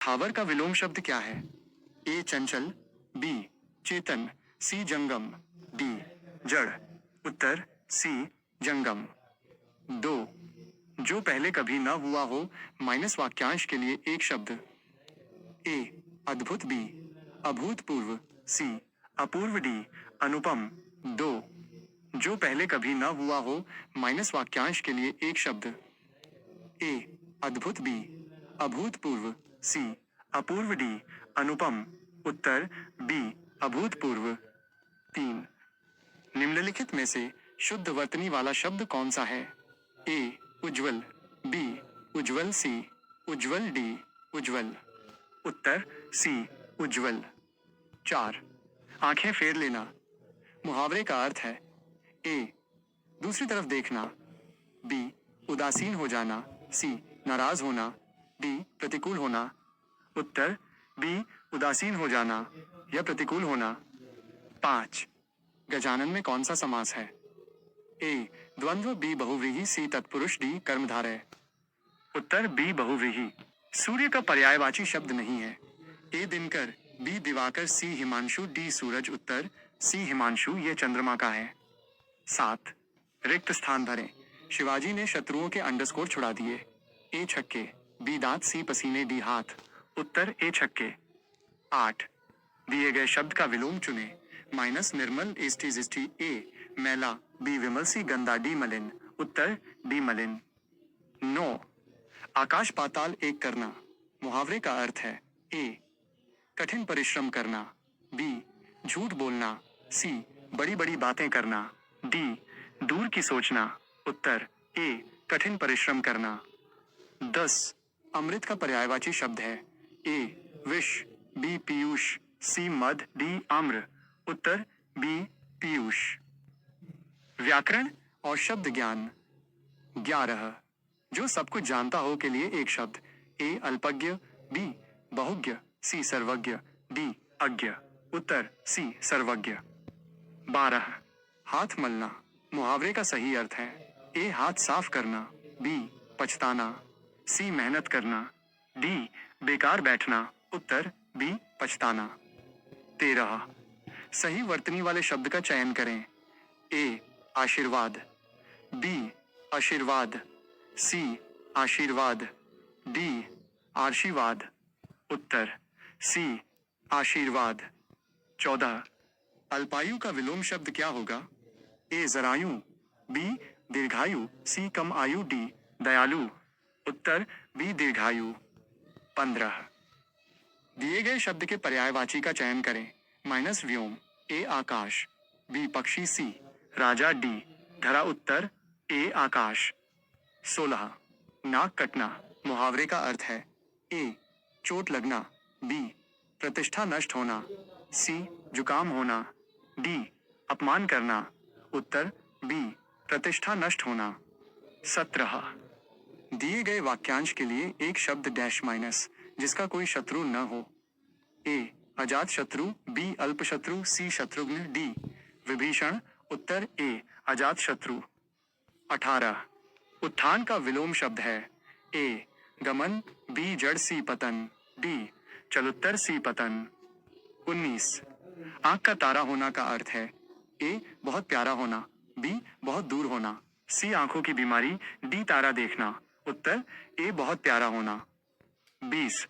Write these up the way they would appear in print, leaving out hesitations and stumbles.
हावर का विलोम शब्द क्या है? ए चंचल, बी चेतन, सी जंगम, डी जड़। उत्तर सी जंगम। 2. जो पहले कभी न हुआ हो माइनस वाक्यांश के लिए एक शब्द। ए अद्भुत, बी अभूतपूर्व, सी अपूर्व, डी अनुपम। 2. जो पहले कभी न हुआ हो माइनस वाक्यांश के लिए एक शब्द। ए अद्भुत, बी अभूतपूर्व, सी अपूर्व, डी अनुपम। उत्तर बी अभूतपूर्व। 3. निम्नलिखित में से शुद्ध वर्तनी वाला शब्द कौन सा है? ए उज्ज्वल, बी उज्ज्वल, सी उज्ज्वल, डी उज्ज्वल। उत्तर सी उज्ज्वल। 4. आंखें फेर लेना। मुहावरे का अर्थ है ए दूसरी तरफ देखना, बी उदासीन हो जाना, सी नाराज होना, डी प्रतिकूल होना। उत्तर बी उदासीन हो जाना या प्रतिकूल होना। 5. गजानन में कौन सा समास है? ए द्वंद्व, बी बहुव्रीहि, सी तत्पुरुष, डी कर्मधारय। उत्तर बी बहुव्रीहि। सूर्य का पर्यायवाची शब्द नहीं है। ए दिनकर, बी दिवाकर, सी हिमांशु, डी सूरज। उत्तर सी हिमांशु, ये चंद्रमा का है। 7. रिक्त स्थान भरें। शिवाजी ने शत्रुओं के अंडरस्कोर छुड़ा दिए। ए छक्के, बी दांत, सी पसीने, डी हाथ। उत्तर ए छक्के। 8. दिए गए शब्द का विलोम चुने। माइनस निर्मल, एस्टी जिस्टी, ए मैला, बी विमल, सी गंदा, डी मलिन। उत्तर डी मलिन। 9. आकाश पाताल एक करना। मुहावरे का अर्थ है ए कठिन परिश्रम करना, बी झूठ बोलना, सी बड़ी बड़ी बातें करना, डी दूर की सोचना। उत्तर ए कठिन परिश्रम करना। 10. अमृत का पर्यायवाची शब्द है। ए विष, बी पीयूष, सी मद, डी आम्र। उत्तर बी पीयूष। व्याकरण और शब्द ज्ञान। 11. जो सब कुछ जानता हो के लिए एक शब्द। ए अल्पज्ञ, बी बहुज्ञ, सी सर्वज्ञ, डी अज्ञ। उत्तर सी सर्वज्ञ। 12. हाथ मलना। मुहावरे का सही अर्थ है ए हाथ साफ करना, बी पछताना, सी मेहनत करना, डी बेकार बैठना। उत्तर बी पछताना। 13. सही वर्तनी वाले शब्द का चयन करें। ए आशीर्वाद, बी आशीर्वाद, सी आशीर्वाद, डी आशीर्वाद। उत्तर सी आशीर्वाद। 14. अल्पायु का विलोम शब्द क्या होगा? ए जरायु, बी दीर्घायु, सी कम आयु, डी दयालु। उत्तर बी दीर्घायु। 15. दिए गए शब्द के पर्यायवाची का चयन करें। माइनस व्योम, ए आकाश, बी पक्षी, सी राजा, डी धरा। उत्तर ए आकाश। 16. नाक कटना। मुहावरे का अर्थ है ए चोट लगना, बी प्रतिष्ठा नष्ट होना, सी जुकाम होना, डी अपमान करना। उत्तर बी प्रतिष्ठा नष्ट होना। 17. दिए गए वाक्यांश के लिए एक शब्द डैश माइनस जिसका कोई शत्रु न हो। ए अजात शत्रु, बी अल्प शत्रु, सी शत्रुघ्न, डी विभीषण। उत्तर ए अजात शत्रु। 18. उत्थान का विलोम शब्द है। ए गमन, बी जड़, सी पतन, डी चलुत्तर, सी पतन। 19. आंख का तारा होना का अर्थ है ए बहुत प्यारा होना, बी बहुत दूर होना, सी आंखों की बीमारी, डी तारा देखना। उत्तर ए बहुत प्यारा होना। 20.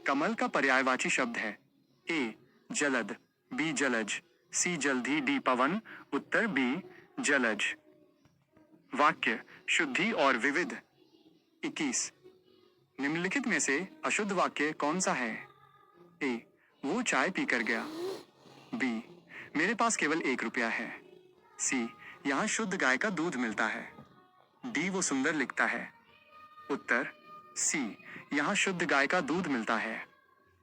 कमल का पर्यायवाची शब्द है ए जलद, बी जलज, सी जल्दी, डी पवन। उत्तर बी जलज। वाक्य शुद्धि और विविध। 21. निम्नलिखित में से अशुद्ध वाक्य कौन सा है? ए वो चाय पीकर गया, बी मेरे पास केवल 1 रुपया है, सी यहाँ शुद्ध गाय का दूध मिलता है, डी वो सुंदर लिखता है। उत्तर सी यहाँ शुद्ध गाय का दूध मिलता है।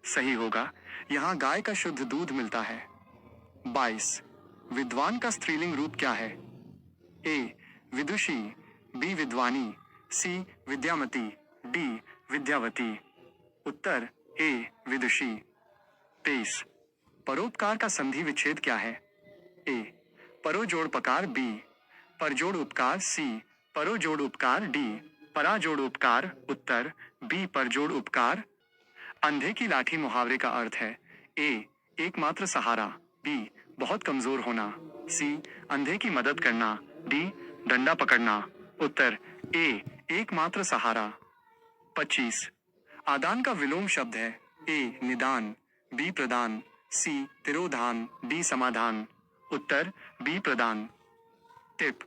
सही होगा यहाँ गाय का शुद्ध दूध मिलता है। 22. विद्वान का स्त्रीलिंग रूप क्या है? ए विदुषी, बी विद्वानी, सी विद्यामती, डी विद्यावती। उत्तर ए विदुषी। 23. परोपकार का संधि विच्छेद क्या है? ए परो जोड़ पकार, बी पर जोड़ उपकार, सी परो जोड़ उपकार, डी परा जोड़ उपकार। उत्तर बी पर जोड़ उपकार। अंधे की लाठी मुहावरे का अर्थ है ए एकमात्र सहारा, बी बहुत कमजोर होना, सी अंधे की मदद करना, डी डंडा पकड़ना। उत्तर ए एकमात्र सहारा। 25 आदान का विलोम शब्द है ए निदान, बी प्रदान, सी तिरोधान, डी समाधान। उत्तर बी प्रदान। टिप